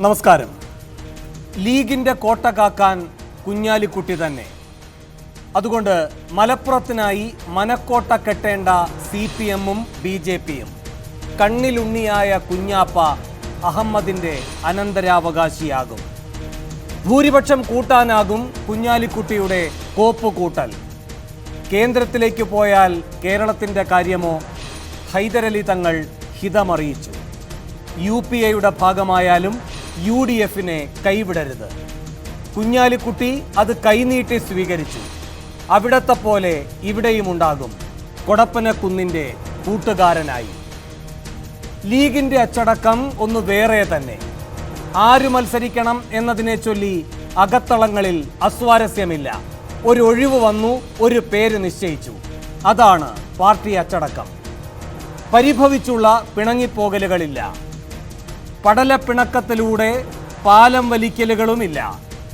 നമസ്കാരം. ലീഗിൻ്റെ കോട്ട കാക്കാൻ കുഞ്ഞാലിക്കുട്ടി തന്നെ. അതുകൊണ്ട് മലപ്പുറത്തിനായി മനക്കോട്ട കെട്ടേണ്ട CPM-ഉം BJP-യും കണ്ണിലുണ്ണിയായ കുഞ്ഞാപ്പ അഹമ്മദിൻ്റെ അനന്തരാവകാശിയാകും. ഭൂരിപക്ഷം കൂട്ടാനാകും കുഞ്ഞാലിക്കുട്ടിയുടെ കോപ്പ് കൂട്ടൽ. കേന്ദ്രത്തിലേക്ക് പോയാൽ കേരളത്തിൻ്റെ കാര്യമോ? ഹൈദരലി തങ്ങൾ ഹിതമറിയിച്ചു. UPA-യുടെ ഭാഗമായാലും UDF-നെ കൈവിടരുത്. കുഞ്ഞാലിക്കുട്ടി അത് കൈനീട്ടി സ്വീകരിച്ചു. അവിടത്തെ പോലെ ഇവിടെയും ഉണ്ടാകും കൊടപ്പനക്കുന്നിൻ്റെ കൂട്ടുകാരനായി. ലീഗിൻ്റെ അച്ചടക്കം ഒന്ന് വേറെ തന്നെ. ആര് മത്സരിക്കണം എന്നതിനെ ചൊല്ലി അകത്തളങ്ങളിൽ അസ്വാരസ്യമില്ല. ഒരു ഒഴിവ് വന്നു, ഒരു പേര് നിശ്ചയിച്ചു. അതാണ് പാർട്ടി അച്ചടക്കം. പരിഭവിച്ചുള്ള പിണങ്ങിപ്പോകലുകളില്ല. പടലപ്പിണക്കത്തിലൂടെ പാലം വലിക്കലുകളുമില്ല.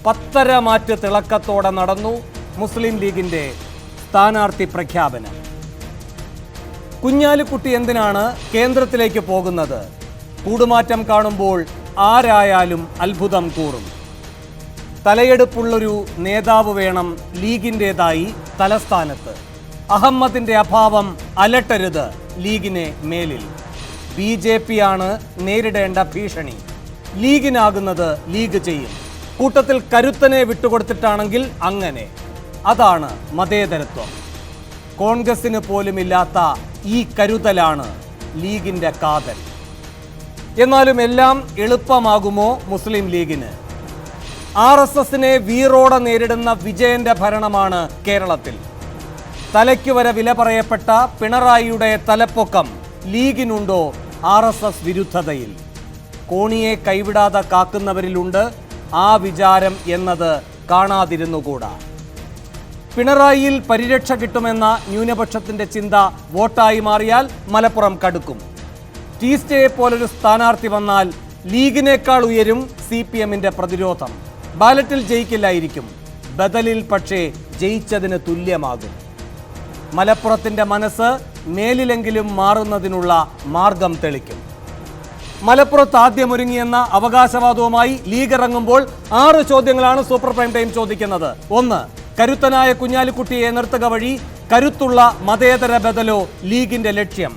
പത്തരമാറ്റ് തിളക്കത്തോടെ നടന്നു മുസ്ലിം ലീഗിൻ്റെ സ്ഥാനാർത്ഥി പ്രഖ്യാപനം. കുഞ്ഞാലിക്കുട്ടി എന്തിനാണ് കേന്ദ്രത്തിലേക്ക് പോകുന്നത്? കൂടുമാറ്റം കാണുമ്പോൾ ആരായാലും അത്ഭുതം കൂറും. തലയെടുപ്പുള്ളൊരു നേതാവ് വേണം ലീഗിൻ്റെതായി തലസ്ഥാനത്ത്. അഹമ്മദിൻ്റെ അഭാവം അലട്ടരുത് ലീഗിനെ മേലിൽ. BJP-യാണ് നേരിടേണ്ട ഭീഷണി. ലീഗിനാകുന്നത് ലീഗ് ചെയ്യും. കൂട്ടത്തിൽ കരുത്തനെ വിട്ടുകൊടുത്തിട്ടാണെങ്കിൽ അങ്ങനെ. അതാണ് മതേതരത്വം. കോൺഗ്രസിന് പോലുമില്ലാത്ത ഈ കരുതലാണ് ലീഗിൻ്റെ കാതൽ. എന്നാലും എല്ലാം എളുപ്പമാകുമോ മുസ്ലിം ലീഗിന്? RSSനെ വീറോടെ നേരിടുന്ന വിജയന്റെ ഭരണമാണ് കേരളത്തിൽ. തലയ്ക്ക് വരെ വില പറയപ്പെട്ട പിണറായിയുടെ തലപ്പൊക്കം ലീഗിനുണ്ടോ RSS വിരുദ്ധതയിൽ? കോണിയെ കൈവിടാതെ കാക്കുന്നവരിലുണ്ട് ആ വിചാരം എന്നത് കാണാതിരുന്നുകൂടാ. പിണറായിയിൽ പരിരക്ഷ കിട്ടുമെന്ന ന്യൂനപക്ഷത്തിൻ്റെ ചിന്ത വോട്ടായി മാറിയാൽ മലപ്പുറം കടുക്കും. ടീസ്റ്റയെ പോലൊരു സ്ഥാനാർത്ഥി വന്നാൽ ലീഗിനേക്കാൾ ഉയരും CPM-ന്റെ പ്രതിരോധം. ബാലറ്റിൽ ജയിക്കില്ലായിരിക്കും, ബദലിൽ പക്ഷേ ജയിച്ചതിന് തുല്യമാകും. മലപ്പുറത്തിൻ്റെ മനസ്സ് മേലിലെങ്കിലും മാറുന്നതിനുള്ള മാർഗം തെളിക്കും. മലപ്പുറത്ത് ആദ്യമൊരുങ്ങിയെന്ന അവകാശവാദവുമായി ലീഗ് ഇറങ്ങുമ്പോൾ 6 ചോദ്യങ്ങളാണ് സൂപ്പർ പ്രൈം ടൈം ചോദിക്കുന്നത്. 1. കരുത്തനായ കുഞ്ഞാലിക്കുട്ടിയെ നിർത്തുക വഴി കരുത്തുള്ള മതേതര ബദലോ ലീഗിന്റെ ലക്ഷ്യം?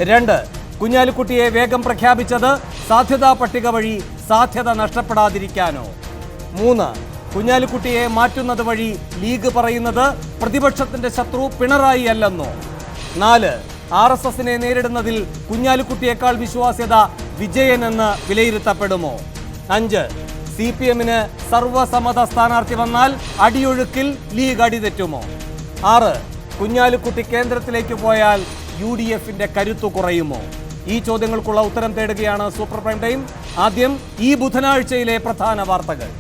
2. കുഞ്ഞാലിക്കുട്ടിയെ വേഗം പ്രഖ്യാപിച്ചത് സാധ്യതാ പട്ടിക വഴി സാധ്യത നഷ്ടപ്പെടാതിരിക്കാനോ? 3. കുഞ്ഞാലിക്കുട്ടിയെ മാറ്റുന്നത് വഴി ലീഗ് പറയുന്നത് പ്രതിപക്ഷത്തിന്റെ ശത്രു പിണറായി അല്ലെന്നോ? 4. RSSനെ നേരിടുന്നതിൽ കുഞ്ഞാലിക്കുട്ടിയേക്കാൾ വിശ്വാസ്യത വിജയനെന്ന് വിലയിരുത്തപ്പെടുമോ? 5. CPM-ന് സർവസമ്മത സ്ഥാനാർത്ഥി വന്നാൽ അടിയൊഴുക്കിൽ ലീഗ് അടിതെറ്റുമോ? 6. കുഞ്ഞാലിക്കുട്ടി കേന്ദ്രത്തിലേക്ക് പോയാൽ UDF-ന്റെ കരുത്തു കുറയുമോ? ഈ ചോദ്യങ്ങൾക്കുള്ള ഉത്തരം തേടുകയാണ് സൂപ്പർ പ്രൈം ടൈം. ആദ്യം ഈ ബുധനാഴ്ചയിലെ പ്രധാന വാർത്തകൾ.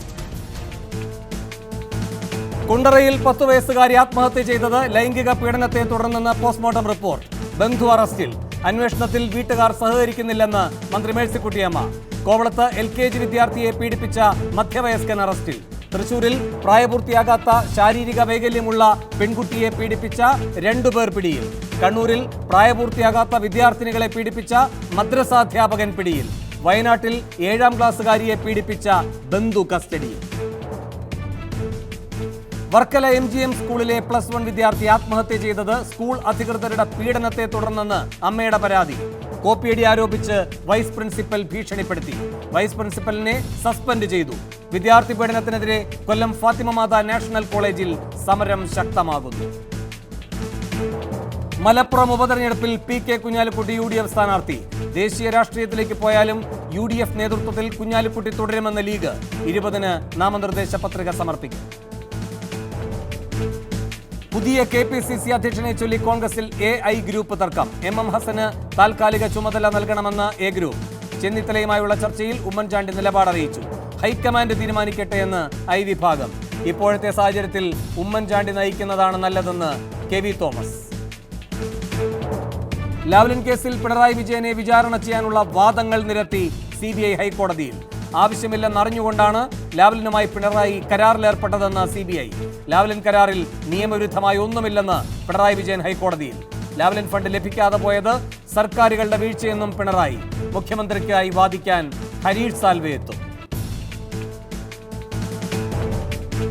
കുണ്ടറയിൽ 10 വയസ്സുകാരി ആത്മഹത്യ ചെയ്തത് ലൈംഗിക പീഡനത്തെ തുടർന്നെന്ന് പോസ്റ്റ്മോർട്ടം റിപ്പോർട്ട്. ബന്ധു അറസ്റ്റിൽ. അന്വേഷണത്തിൽ വീട്ടുകാർ സഹകരിക്കുന്നില്ലെന്ന് മന്ത്രി മേഴ്സിക്കുട്ടിയമ്മ. കോവളത്ത് LKG വിദ്യാർത്ഥിയെ പീഡിപ്പിച്ച മധ്യവയസ്കൻ അറസ്റ്റിൽ. തൃശൂരിൽ പ്രായപൂർത്തിയാകാത്ത ശാരീരിക വൈകല്യമുള്ള പെൺകുട്ടിയെ പീഡിപ്പിച്ച 2 പേർ പിടിയിൽ. കണ്ണൂരിൽ പ്രായപൂർത്തിയാകാത്ത വിദ്യാർത്ഥിനികളെ പീഡിപ്പിച്ച മദ്രസാധ്യാപകൻ പിടിയിൽ. വയനാട്ടിൽ 7ാം ക്ലാസ്സുകാരിയെ പീഡിപ്പിച്ച ബന്ധു കസ്റ്റഡിയിൽ. വർക്കല MGM സ്കൂളിലെ +1 വിദ്യാർത്ഥി ആത്മഹത്യ ചെയ്തത് സ്കൂൾ അധികൃതരുടെ പീഡനത്തെ തുടർന്നെന്ന് അമ്മയുടെ പരാതി. കോപ്പിയടി ആരോപിച്ച് വൈസ് പ്രിൻസിപ്പൽ ഭീഷണിപ്പെടുത്തി. വൈസ് പ്രിൻസിപ്പലിനെ സസ്പെൻഡ് ചെയ്തു. വിദ്യാർത്ഥി പീഡനത്തിനെതിരെ കൊല്ലം ഫാത്തിമ മാതാ നാഷണൽ കോളേജിൽ സമരം ശക്തമാകുന്നു. മലപ്പുറം ഉപതെരഞ്ഞെടുപ്പിൽ PK കുഞ്ഞാലിക്കുട്ടി UDF സ്ഥാനാർത്ഥി. ദേശീയ രാഷ്ട്രീയത്തിലേക്ക് പോയാലും UDF നേതൃത്വത്തിൽ കുഞ്ഞാലിക്കുട്ടി തുടരുമെന്ന് ലീഗ്. 20-ന് നാമനിർദ്ദേശ പത്രിക സമർപ്പിക്കും. പുതിയ KPCC അധ്യക്ഷനെ ചൊല്ലി കോൺഗ്രസിൽ AI ഗ്രൂപ്പ് തർക്കം. MM ഹസന് താൽക്കാലിക ചുമതല നൽകണമെന്ന് A ഗ്രൂപ്പ്. ചെന്നിത്തലയുമായുള്ള ചർച്ചയിൽ ഉമ്മൻചാണ്ടി നിലപാടറിയിച്ചു. ഹൈക്കമാൻഡ് തീരുമാനിക്കട്ടെ എന്ന് I വിഭാഗം. ഇപ്പോഴത്തെ സാഹചര്യത്തിൽ ഉമ്മൻചാണ്ടി നയിക്കുന്നതാണ് നല്ലതെന്ന് KV തോമസ്. ലാവ്ലിൻ കേസിൽ പിണറായി വിജയനെ വിചാരണ ചെയ്യാനുള്ള വാദങ്ങൾ നിരത്തി CBI ഹൈക്കോടതിയിൽ. ആവശ്യമില്ലെന്നറിഞ്ഞുകൊണ്ടാണ് ലാവ്ലിനുമായി പിണറായി കരാറിലേർപ്പെട്ടതെന്ന് CBI. ലാവ്ലിൻ കരാറിൽ നിയമവിരുദ്ധമായി ഒന്നുമില്ലെന്ന് പിണറായി വിജയൻ ഹൈക്കോടതിയിൽ. ലാവ്ലിൻ ഫണ്ട് ലഭിക്കാതെ പോയത് സർക്കാരുകളുടെ വീഴ്ചയെന്നും പിണറായി. മുഖ്യമന്ത്രിക്കായി വാദിക്കാൻ ഹരീഷ് സാൽവെ എത്തും.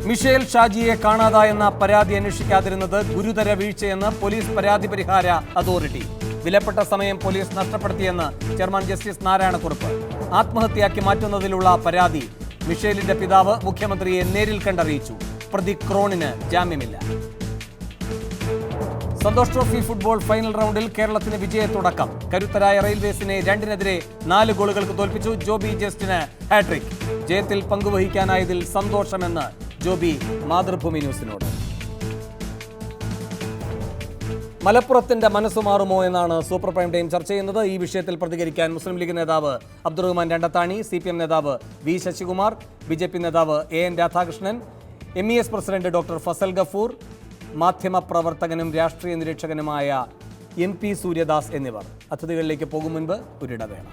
മിഷേൽ ഷാജിയെ കാണാതായെന്ന പരാതി അന്വേഷിക്കാതിരുന്നത് ഗുരുതര വീഴ്ചയെന്ന് പോലീസ് പരാതി പരിഹാര അതോറിറ്റി. വിലപ്പെട്ട സമയം പോലീസ് നഷ്ടപ്പെടുത്തിയെന്ന് ചെയർമാൻ ജസ്റ്റിസ് നാരായണക്കുറുപ്പ്. ആത്മഹത്യയാക്കി മാറ്റുന്നതിലുള്ള പരാതി മിഷേലിന്റെ പിതാവ് മുഖ്യമന്ത്രിയെ നേരിൽ കണ്ടറിയിച്ചു. പ്രതി ക്രോണിന് ജാമ്യമില്ല. സന്തോഷ് ട്രോഫി ഫുട്ബോൾ ഫൈനൽ റൗണ്ടിൽ കേരളത്തിന് വിജയത്തുടക്കം. കരുത്തരായ റെയിൽവേസിനെ 2-4 ഗോളുകൾക്ക് തോൽപ്പിച്ചു. ജോബി ജസ്റ്റിന് ഹാട്രിക്. ജയത്തിൽ പങ്കുവഹിക്കാനായതിൽ സന്തോഷമെന്ന് ജോബി മാതൃഭൂമി ന്യൂസിനോട്. മലപ്പുറത്തിന്റെ മനസ്സുമാറുമോ എന്നാണ് സൂപ്പർ പ്രൈം ടൈം ചർച്ച ചെയ്യുന്നത്. ഈ വിഷയത്തിൽ പ്രതികരിക്കാൻ മുസ്ലിം ലീഗ് നേതാവ് അബ്ദുറഹ്മാൻ രണ്ടത്താണി, CPM നേതാവ് വി ശശികുമാർ, BJP നേതാവ് AN Radhakrishnan, MES president doctor Fazal Gafoor, മാധ്യമപ്രവർത്തകനും രാഷ്ട്രീയ നിരീക്ഷകനുമായ MP സൂര്യദാസ് എന്നിവർ. അതിഥികളിലേക്ക് പോകും മുൻപ് ഒരിടവേള.